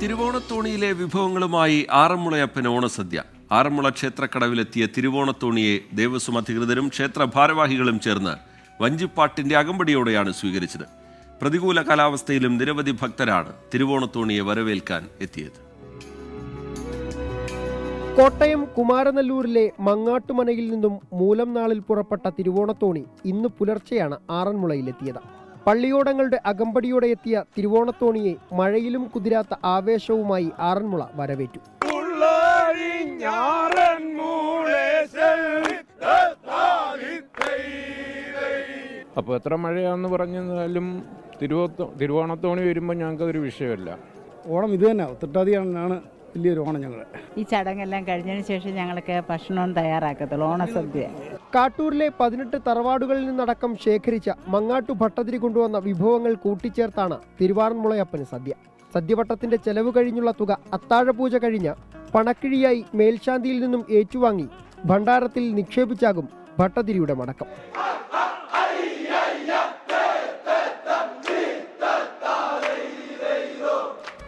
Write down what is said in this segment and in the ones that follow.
തിരുവോണത്തോണിയിലെ വിഭവങ്ങളുമായി ആറന്മുളയപ്പൻ ഓണസദ്യ. ആറന്മുള ക്ഷേത്രക്കടവിലെത്തിയ തിരുവോണത്തോണിയെ ദേവസ്വം അധികൃതരും ക്ഷേത്ര ഭാരവാഹികളും ചേർന്ന് വഞ്ചിപ്പാട്ടിന്റെ അകമ്പടിയോടെയാണ് സ്വീകരിച്ചത്. പ്രതികൂല കാലാവസ്ഥയിലും നിരവധി ഭക്തരാണ് തിരുവോണത്തോണിയെ വരവേൽക്കാൻ എത്തിയത്. കോട്ടയം കുമാരനല്ലൂരിലെ മങ്ങാട്ടുമനയിൽ നിന്നും മൂലം നാളിൽ പുറപ്പെട്ട തിരുവോണത്തോണി ഇന്ന് പുലർച്ചെയാണ് ആറന്മുളയിലെത്തിയത്. പള്ളിയോടങ്ങളുടെ അകമ്പടിയോടെ എത്തിയ തിരുവോണത്തോണിയെ മഴയിലും കുതിരാത്ത ആവേശവുമായി ആറന്മുള വരവേറ്റു. അപ്പോൾ എത്ര മഴയാണെന്ന് പറഞ്ഞാലും തിരുവോണത്തോണി വരുമ്പോൾ ഞങ്ങൾക്കതൊരു വിഷയമല്ല. ഓണം ഇത് തന്നെ ഉത്രട്ടാതിയാണ് വലിയൊരു ഓണം. ഞങ്ങൾ ഈ ചടങ്ങെല്ലാം കഴിഞ്ഞതിന് ശേഷം ഞങ്ങൾക്ക് ഭക്ഷണം തയ്യാറാക്കത്തുള്ളൂ, ഓണസദ്യ. കാട്ടൂരിലെ 18 തറവാടുകളിൽ നിന്നടക്കം ശേഖരിച്ച മങ്ങാട്ടു ഭട്ടതിരി കൊണ്ടുവന്ന വിഭവങ്ങൾ കൂട്ടിച്ചേർത്താണ് തിരുവാറന്മുളയപ്പന് സദ്യ. സദ്യവട്ടത്തിന്റെ ചെലവ് കഴിഞ്ഞുള്ള തുക അത്താഴപൂജ കഴിഞ്ഞ പണക്കിഴിയായി മേൽശാന്തിയിൽ നിന്നും ഏറ്റുവാങ്ങി ഭണ്ഡാരത്തിൽ നിക്ഷേപിച്ചാകും ഭട്ടതിരിയുടെ മടക്കം.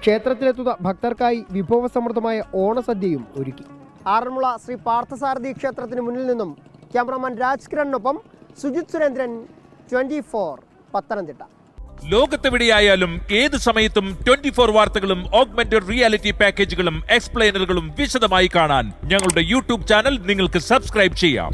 ക്ഷേത്രത്തിലെത്തുന്ന ഭക്തർക്കായി വിഭവസമൃദ്ധമായ ഓണസദ്യയും ഒരുക്കി. ആറന്മുള ശ്രീ പാർത്ഥസാരഥി ക്ഷേത്രത്തിന് മുന്നിൽ നിന്നും ക്യാമറാമാൻ രാജ് കിരണിനൊപ്പം സുജിത് സുരേന്ദ്രൻ, 24 പത്തനംതിട്ട. ലോകത്തെവിടെയായാലും ഏത് സമയത്തും 24 വാർത്തകളും ഓഗ്മെന്റഡ് റിയാലിറ്റി പാക്കേജുകളും എക്സ്പ്ലെയിനറുകളും വിശദമായി കാണാൻ ഞങ്ങളുടെ യൂട്യൂബ് ചാനൽ നിങ്ങൾക്ക് സബ്സ്ക്രൈബ് ചെയ്യാം.